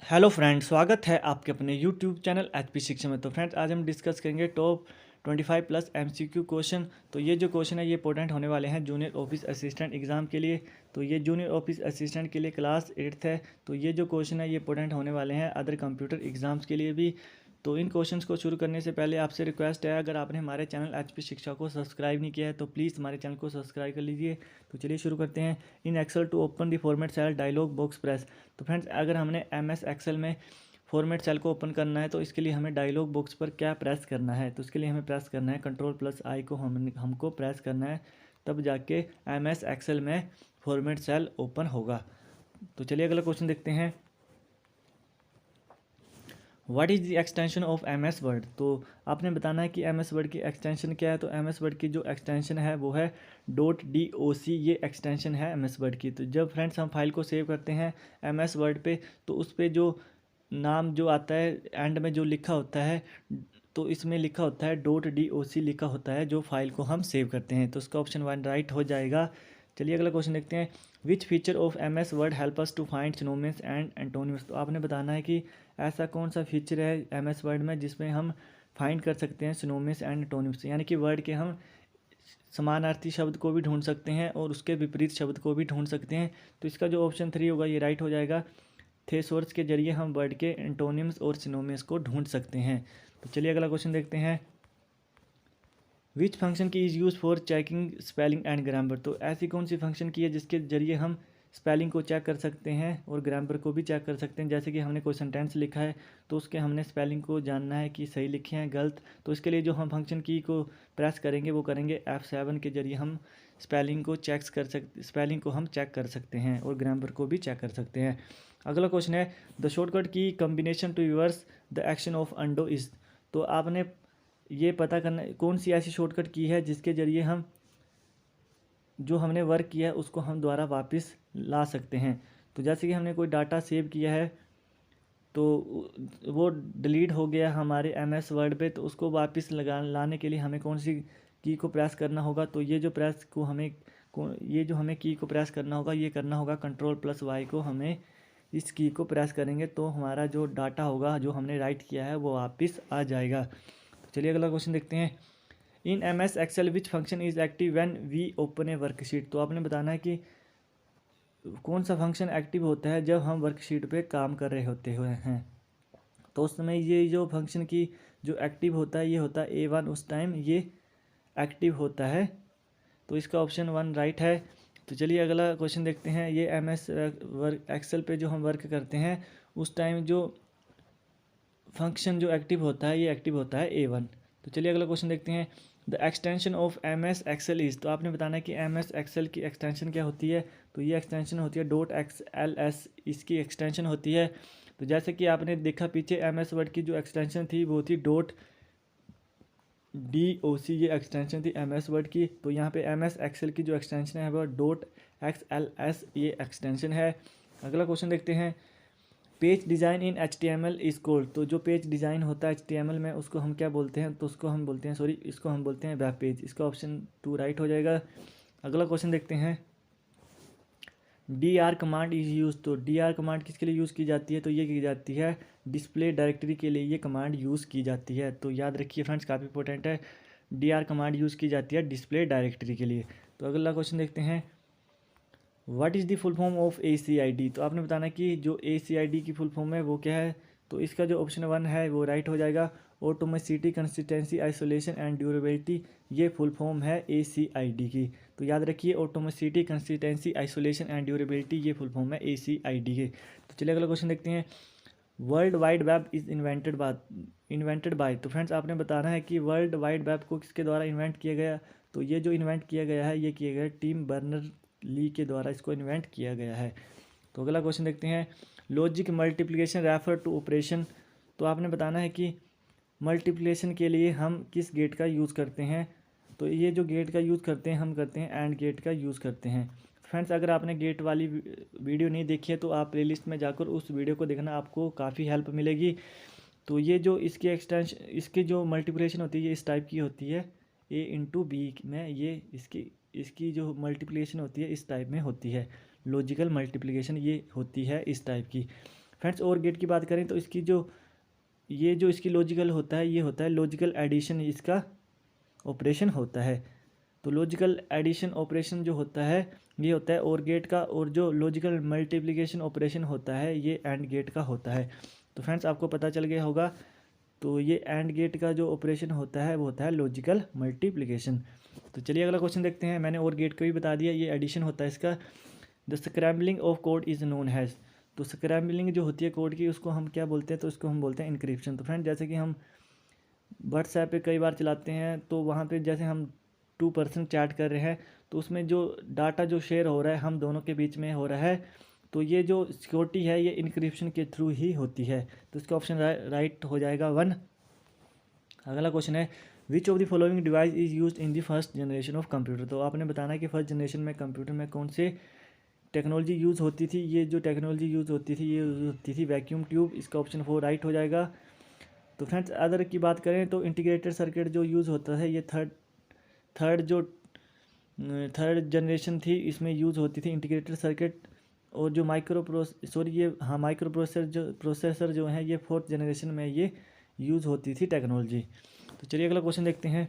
Hello friends, स्वागत है आपके अपने यूट्यूब चैनल एचपी शिक्षा में। तो फ्रेंड्स, आज हम डिस्कस करेंगे टॉप 25 प्लस एमसीक्यू क्वेश्चन। तो ये जो क्वेश्चन है ये इंपॉर्टेंट होने वाले हैं जूनियर ऑफिस असिस्टेंट एग्जाम के लिए। तो ये जूनियर ऑफिस असिस्टेंट के लिए क्लास 8th है। तो ये जो क्वेश्चन है ये इंपॉर्टेंट होने वाले हैं अदर कंप्यूटर एग्जाम्स के लिए भी। तो इन क्वेश्चंस को शुरू करने से पहले आपसे रिक्वेस्ट है, अगर आपने हमारे चैनल एचपी शिक्षा को सब्सक्राइब नहीं किया है तो प्लीज़ हमारे चैनल को सब्सक्राइब कर लीजिए। तो चलिए शुरू करते हैं। In Excel to open the format cell dialog box press. तो फ्रेंड्स, अगर हमने एमएस एक्सेल में फॉर्मेट सेल को ओपन करना है तो इसके लिए हमें डायलॉग बॉक्स पर क्या प्रेस करना है। तो इसके लिए हमें प्रेस करना है कंट्रोल+I को हमको प्रेस करना है, तब जाके एमएस एक्सेल में फॉर्मेट सेल ओपन होगा। तो चलिए अगला क्वेश्चन देखते हैं। What is the extension of M S word. तो आपने बताना है कि एम एस वर्ड की एक्सटेंशन क्या है। तो एम एस वर्ड की जो एक्सटेंशन है वो है .doc। ये एक्सटेंशन है एम एस वर्ड की। तो जब फ्रेंड्स हम फाइल को सेव करते हैं एम एस वर्ड पे, तो उस पर जो नाम जो आता है एंड में जो लिखा होता है, तो इसमें लिखा होता है .doc लिखा होता है जो फाइल को हम सेव करते हैं। तो उसका ऑप्शन 1 राइट हो जाएगा। चलिए अगला क्वेश्चन देखते हैं। Which feature of M S word help us to find synonyms and antonyms. तो आपने बताना है कि ऐसा कौन सा फीचर है एम एस वर्ड में जिसमें हम फाइंड कर सकते हैं सिनोनिम्स एंड एंटोनिम्स, यानी कि वर्ड के हम समानार्थी शब्द को भी ढूंढ सकते हैं और उसके विपरीत शब्द को भी ढूंढ सकते हैं। तो इसका जो ऑप्शन 3 होगा ये राइट हो जाएगा। थेसोर्स के जरिए हम वर्ड के एंटोनिम्स और सिनोनिम्स को ढूंढ सकते हैं। तो चलिए अगला क्वेश्चन देखते हैं। विच फंक्शन की is use for checking spelling and grammar. तो ऐसी कौन सी फंक्शन की है जिसके जरिए हम स्पेलिंग को चेक कर सकते हैं और ग्रामर को भी चेक कर सकते हैं। जैसे कि हमने कोई सेंटेंस लिखा है तो उसके हमने स्पेलिंग को जानना है कि सही लिखे हैं गलत। तो इसके लिए जो हम फंक्शन की को प्रेस करेंगे वो करेंगे F7 के जरिए हम स्पेलिंग को हम चेक कर सकते हैं और ग्रामर को भी चेक कर सकते हैं। अगला क्वेश्चन है the shortcut key combination to reverse the action of undo is. तो आपने ये पता करना कौन सी ऐसी शॉर्टकट की है जिसके ज़रिए हम जो हमने वर्क किया है उसको हम दोबारा वापस ला सकते हैं। तो जैसे कि हमने कोई डाटा सेव किया है तो वो डिलीट हो गया हमारे एमएस वर्ड पे, तो उसको वापस लाने के लिए हमें कौन सी की को प्रेस करना होगा। तो ये जो हमें की को प्रेस करना होगा, ये करना होगा कंट्रोल+Y को। हमें इस की को प्रेस करेंगे तो हमारा जो डाटा होगा जो हमने राइट किया है वो वापस आ जाएगा। तो चलिए अगला क्वेश्चन देखते हैं। In M S Excel which function is active when we open a worksheet. तो आपने बताना है कि कौन सा फंक्शन एक्टिव होता है जब हम वर्कशीट पे काम कर रहे होते हुए हैं। तो उस समय ये जो फंक्शन की जो एक्टिव होता है ये होता है A1। उस टाइम ये एक्टिव होता है। तो इसका ऑप्शन 1 राइट है। तो चलिए अगला क्वेश्चन देखते हैं। ये एम एस वर्क एक्सेल पे जो हम वर्क करते हैं उस टाइम जो फंक्शन जो एक्टिव होता है ये एक्टिव होता है A1। तो चलिए अगला क्वेश्चन देखते हैं। The extension of M S Excel is. तो आपने बताना है कि एम एस एक्सेल की एक्सटेंशन क्या होती है। तो ये एक्सटेंशन होती है .xls, इसकी एक्सटेंशन होती है। तो जैसे कि आपने देखा पीछे एम एस वर्ड की जो एक्सटेंशन थी वो थी .doc, ये एक्सटेंशन थी एम एस वर्ड की। तो यहाँ पे एम एस एक्सेल की जो एक्सटेंशन है वो .xls ये एक्सटेंशन है। अगला क्वेश्चन देखते हैं। Page design in HTML is cold. तो जो पेज डिज़ाइन होता है HTML में उसको हम क्या बोलते हैं। तो इसको हम बोलते हैं वेब पेज। इसका ऑप्शन 2 राइट हो जाएगा। अगला क्वेश्चन देखते हैं। DR command is use. तो DR कमांड किसके लिए यूज़ की जाती है। तो ये की जाती है डिस्प्ले डायरेक्टरी के लिए ये कमांड यूज़ की जाती है। तो याद रखिए फ्रेंड्स, काफ़ी इंपॉर्टेंट है। DR कमांड यूज़ की जाती है डिस्प्ले डायरेक्टरी के लिए। तो अगला क्वेश्चन देखते हैं। What is the full form of ACID। तो आपने बताना कि जो ACID की फुल फॉर्म है वो क्या है। तो इसका जो ऑप्शन 1 है वो राइट हो जाएगा। Atomicity, consistency, isolation and durability, ये फुल फॉर्म है ACID की। तो याद रखिए atomicity, consistency, isolation and durability ये फुल फॉर्म है ACID के। तो चलिए अगला क्वेश्चन देखते हैं। World wide web is invented by. तो फ्रेंड्स आपने बताना है कि वर्ल्ड वाइड वेब को किसके द्वारा इन्वेंट किया गया। तो ये जो इन्वेंट किया गया है ये किया गया टिम बर्नर ली के द्वारा इसको इन्वेंट किया गया है। तो अगला क्वेश्चन देखते हैं। Logic multiplication refer to operation. तो आपने बताना है कि मल्टीप्लिकेशन के लिए हम किस गेट का यूज़ करते हैं। तो ये जो गेट का यूज़ करते हैं हम करते हैं एंड गेट का यूज़ करते हैं। फ्रेंड्स, अगर आपने गेट वाली वीडियो नहीं देखी है तो आप प्लेलिस्ट में जाकर उस वीडियो को देखना, आपको काफ़ी हेल्प मिलेगी। तो ये जो इसकी जो मल्टीप्लिकेशन होती है ये इस टाइप की होती है। A × B में ये इसकी जो मल्टीप्लिकेशन होती है इस टाइप में होती है। लॉजिकल मल्टीप्लिकेशन ये होती है इस टाइप की। फ्रेंड्स और गेट की बात करें तो इसकी जो ये जो इसकी लॉजिकल होता है, ये होता है लॉजिकल एडिशन, इसका ऑपरेशन होता है। तो लॉजिकल एडिशन ऑपरेशन जो होता है ये होता है और गेट का, और जो लॉजिकल मल्टीप्लिकेशन ऑपरेशन होता है ये एंड गेट का होता है। तो फ्रेंड्स आपको पता चल गया होगा। तो ये एंड गेट का जो ऑपरेशन होता है वो होता है लॉजिकल मल्टीप्लिकेशन। तो चलिए अगला क्वेश्चन देखते हैं। मैंने और गेट को भी बता दिया, ये एडिशन होता है इसका। The scrambling of code is known has. तो स्क्रैम्बलिंग जो होती है कोड की उसको हम क्या बोलते हैं, तो इसको हम बोलते हैं इनक्रिप्शन। तो फ्रेंड जैसे कि हम व्हाट्सएप पे कई बार चलाते हैं तो वहाँ पे जैसे हम 2 पर्सन चैट कर रहे हैं तो उसमें जो डाटा जो शेयर हो रहा है हम दोनों के बीच में हो रहा है, तो ये जो सिक्योरिटी है ये इनक्रिप्शन के थ्रू ही होती है। तो इसका ऑप्शन राइट हो जाएगा 1। अगला क्वेश्चन है which of the following device is use in the first generation of computer. तो आपने बताना है कि फर्स्ट जनरेशन में कंप्यूटर में कौन से टेक्नोलॉजी यूज़ होती थी। ये जो टेक्नोलॉजी यूज़ होती थी ये यूज़ होती थी वैक्यूम ट्यूब। इसका ऑप्शन 4 राइट हो जाएगा। तो फ्रेंड्स अदर की बात करें तो इंटीग्रेटेड सर्किट जो यूज़ होता है ये थर्ड जनरेशन थी, इसमें यूज़ होती थी इंटीग्रेटेड सर्किट। और जो माइक्रो प्रोसेसर जो है ये 4th जनरेशन में ये यूज़ होती थी टेक्नोलॉजी। तो चलिए अगला क्वेश्चन देखते हैं।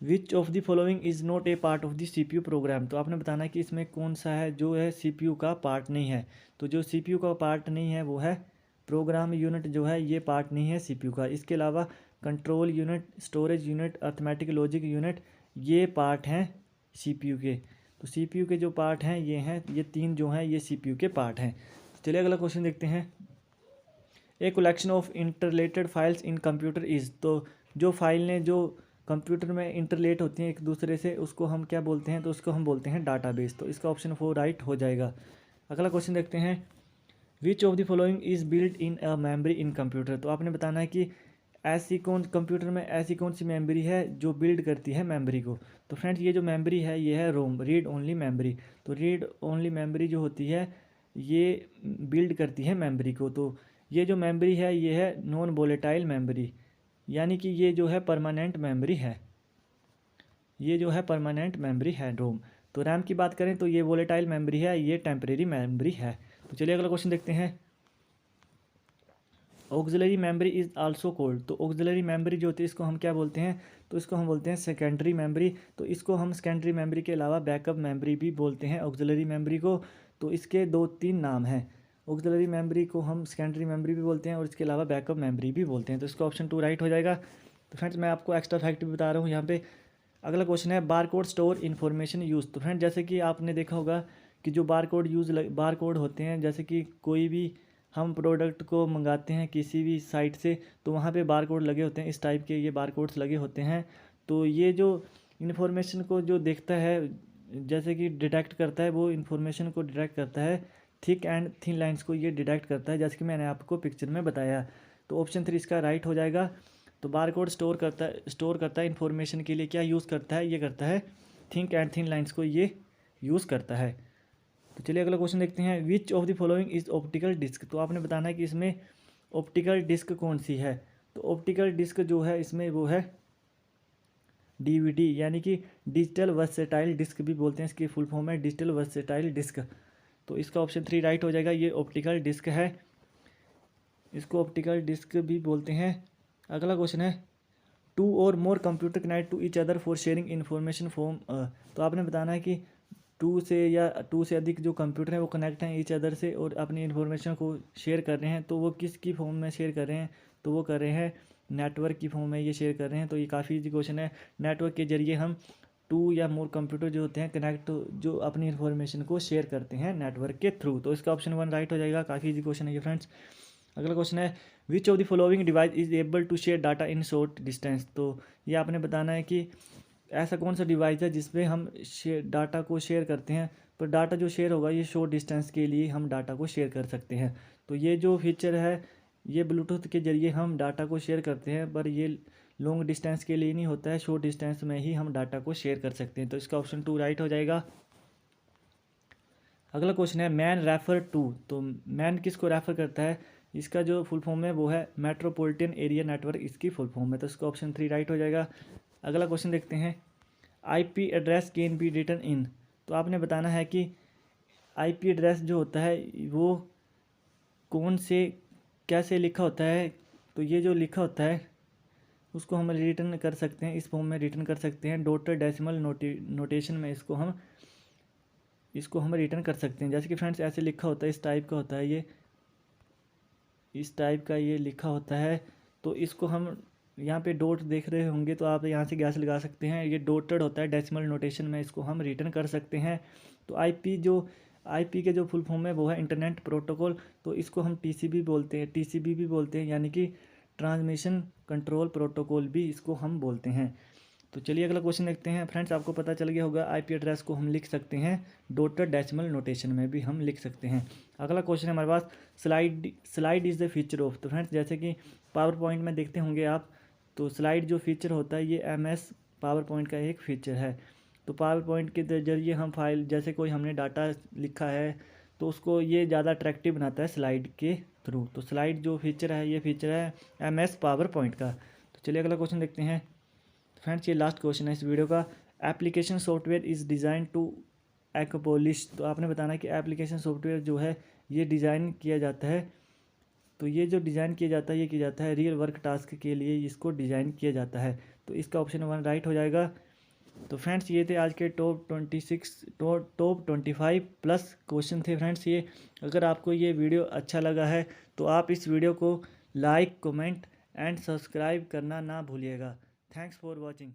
Which of the following is not a part of the CPU program. तो आपने बताना है कि इसमें कौन सा है जो है CPU का पार्ट नहीं है। तो जो CPU का पार्ट नहीं है वो है प्रोग्राम यूनिट, जो है ये पार्ट नहीं है CPU का। इसके अलावा control unit, storage unit, arithmetic logic unit, ये पार्ट हैं CPU के। तो CPU के जो पार्ट हैं ये 3 जो हैं ये CPU के पार्ट हैं। चलिए अगला क्वेश्चन देखते हैं। A collection of interrelated files in computer is. तो जो फाइलें जो कंप्यूटर में इंटरलेट होती हैं एक दूसरे से उसको हम क्या बोलते हैं, तो उसको हम बोलते हैं डाटाबेस। तो इसका ऑप्शन 4 राइट हो जाएगा। अगला क्वेश्चन देखते हैं। Which of the following is build in a memory in computer. तो आपने बताना है कि कंप्यूटर में ऐसी कौन सी मेमोरी है जो बिल्ड करती है मेमोरी को। तो फ्रेंड्स ये जो मेमोरी है ये है रोम, रीड ओनली मेमोरी। तो रीड ओनली मेमोरी जो होती है ये बिल्ड करती है मेमोरी को। तो ये जो मेमोरी है ये है नॉन वोलेटाइल मेमोरी, यानी कि ये जो है परमानेंट मेमोरी है, ये जो है परमानेंट मेमोरी है रोम। तो रैम की बात करें तो ये वोलेटाइल मेमोरी है, ये टेम्परेरी मेमोरी है। तो चलिए अगला क्वेश्चन देखते हैं। Auxiliary memory is also called. तो ऑक्सिलरी मेमोरी जो होती है इसको हम क्या बोलते हैं, तो इसको हम बोलते हैं सेकेंडरी मेमोरी। तो इसको हम सेकेंडरी मेमोरी के अलावा बैकअप मेमोरी भी बोलते हैं ऑक्सिलरी मेमोरी को। तो इसके 2-3 नाम हैं। ऑक्सिलरी मेमोरी को हम सेकेंडरी मेमोरी भी बोलते हैं और इसके अलावा बैकअप मेमोरी भी बोलते हैं। तो इसका ऑप्शन 2 राइट हो जाएगा। तो फ्रेंड्स मैं आपको एक्स्ट्रा फैक्ट भी बता रहा हूँ यहाँ पे। अगला क्वेश्चन है बारकोड स्टोर इन्फॉर्मेशन यूज़। तो फ्रेंड जैसे कि आपने देखा होगा कि जो बारकोड होते हैं, जैसे कि कोई भी हम प्रोडक्ट को मंगाते हैं किसी भी साइट से तो वहाँ पे बारकोड लगे होते हैं, इस टाइप के ये बारकोड्स लगे होते हैं। तो ये जो इन्फॉर्मेशन को जो देखता है, जैसे कि डिटेक्ट करता है, वो इन्फॉर्मेशन को डिटेक्ट करता है, थिक एंड थिन लाइंस को ये डिटेक्ट करता है, जैसे कि मैंने आपको पिक्चर में बताया। तो ऑप्शन 3 इसका राइट हो जाएगा। तो बारकोड स्टोर करता है इन्फॉर्मेशन के लिए, क्या यूज़ करता है, ये करता है थिंक एंड थिन लाइंस को ये यूज़ करता है। तो चलिए अगला क्वेश्चन देखते हैं। Which of the following is optical disc. तो आपने बताना है कि इसमें ऑप्टिकल डिस्क कौन सी है। तो ऑप्टिकल डिस्क जो है इसमें वो है DVD, यानी कि डिजिटल वर्सेटाइल डिस्क भी बोलते हैं, इसकी फुल फॉर्म है डिजिटल वर्सेटाइल डिस्क। तो इसका ऑप्शन 3 राइट हो जाएगा। ये ऑप्टिकल डिस्क है, इसको ऑप्टिकल डिस्क भी बोलते हैं। अगला क्वेश्चन है 2 और more computer connect to each other for sharing information form. तो आपने बताना है कि 2 से अधिक जो कंप्यूटर हैं वो कनेक्ट हैं ईच अदर से और अपनी इन्फॉर्मेशन को शेयर कर रहे हैं। तो वो किसकी फॉर्म में शेयर कर रहे हैं, तो वो कर रहे हैं नेटवर्क की फॉर्म में ये शेयर कर रहे हैं। तो ये काफ़ी इजी क्वेश्चन है। नेटवर्क के जरिए हम 2 या मोर कंप्यूटर जो होते हैं कनेक्ट, जो अपनी इन्फॉर्मेशन को शेयर करते हैं नेटवर्क के थ्रू। तो इसका ऑप्शन 1 राइट हो जाएगा। काफ़ी इजी क्वेश्चन है ये फ्रेंड्स। अगला क्वेश्न है which of the following device is able to share data in short distance. तो ये आपने बताना है कि ऐसा कौन सा डिवाइस है जिसमें हम डाटा को शेयर करते हैं, पर डाटा जो शेयर होगा ये शॉर्ट डिस्टेंस के लिए हम डाटा को शेयर कर सकते हैं। तो ये जो फीचर है ये ब्लूटूथ के जरिए हम डाटा को शेयर करते हैं, पर ये लॉन्ग डिस्टेंस के लिए नहीं होता है, शॉर्ट डिस्टेंस में ही हम डाटा को शेयर कर सकते हैं। तो इसका ऑप्शन 2 राइट हो जाएगा। अगला क्वेश्चन है मैन रेफर टू। तो मैन किसको रेफर करता है, इसका जो फुल फॉर्म है वो है मेट्रोपॉलिटन एरिया नेटवर्क, इसकी फुल फॉर्म है। तो इसका ऑप्शन 3 राइट हो जाएगा। अगला क्वेश्चन देखते हैं। IP address can be written in. तो आपने बताना है कि IP एड्रेस जो होता है वो कौन से कैसे लिखा होता है, तो ये जो लिखा होता है उसको हम रिटर्न कर सकते हैं, इस फॉर्म में रिटर्न कर सकते हैं। डॉटर डेसिमल नोटेशन में इसको हम रिटर्न कर सकते हैं। जैसे कि फ्रेंड्स ऐसे लिखा होता है, इस टाइप का होता है ये, इस टाइप का ये लिखा होता है। तो इसको हम यहाँ पे डॉट देख रहे होंगे तो आप यहाँ से गैस लगा सकते हैं, ये डॉटेड होता है डेसिमल नोटेशन में, इसको हम रिटर्न कर सकते हैं। तो आईपी के जो फुल फॉर्म है वो है इंटरनेट प्रोटोकॉल, तो इसको हम टीसीपी बोलते हैं, टीसीपी भी बोलते हैं, यानी कि ट्रांसमिशन कंट्रोल प्रोटोकॉल भी इसको हम बोलते हैं। तो चलिए अगला क्वेश्चन देखते हैं। फ्रेंड्स आपको पता चल गया होगा आईपी एड्रेस को हम लिख सकते हैं डॉटेड डेसिमल नोटेशन में भी हम लिख सकते हैं। अगला क्वेश्चन है हमारे पास, slide is the feature of. तो फ्रेंड्स जैसे कि पावर पॉइंट में देखते होंगे आप, तो स्लाइड जो फीचर होता है ये एमएस पावर पॉइंट का एक फीचर है। तो पावर पॉइंट के जरिए हम फाइल, जैसे कोई हमने डाटा लिखा है तो उसको ये ज़्यादा अट्रैक्टिव बनाता है स्लाइड के थ्रू। तो स्लाइड जो फीचर है ये फीचर है एमएस पावर पॉइंट का। तो चलिए अगला क्वेश्चन देखते हैं। फ्रेंड्स ये लास्ट क्वेश्चन है इस वीडियो का, application software is design to accomplish. तो आपने बताना है कि एप्लीकेशन सॉफ्टवेयर जो है ये डिज़ाइन किया जाता है, तो ये जो डिज़ाइन किया जाता है ये किया जाता है रियल वर्क टास्क के लिए इसको डिज़ाइन किया जाता है। तो इसका ऑप्शन 1 राइट हो जाएगा। तो फ्रेंड्स ये थे आज के टॉप 25 प्लस क्वेश्चन थे फ्रेंड्स ये। अगर आपको ये वीडियो अच्छा लगा है तो आप इस वीडियो को लाइक, कमेंट एंड सब्सक्राइब करना ना भूलिएगा। Thanks for watching.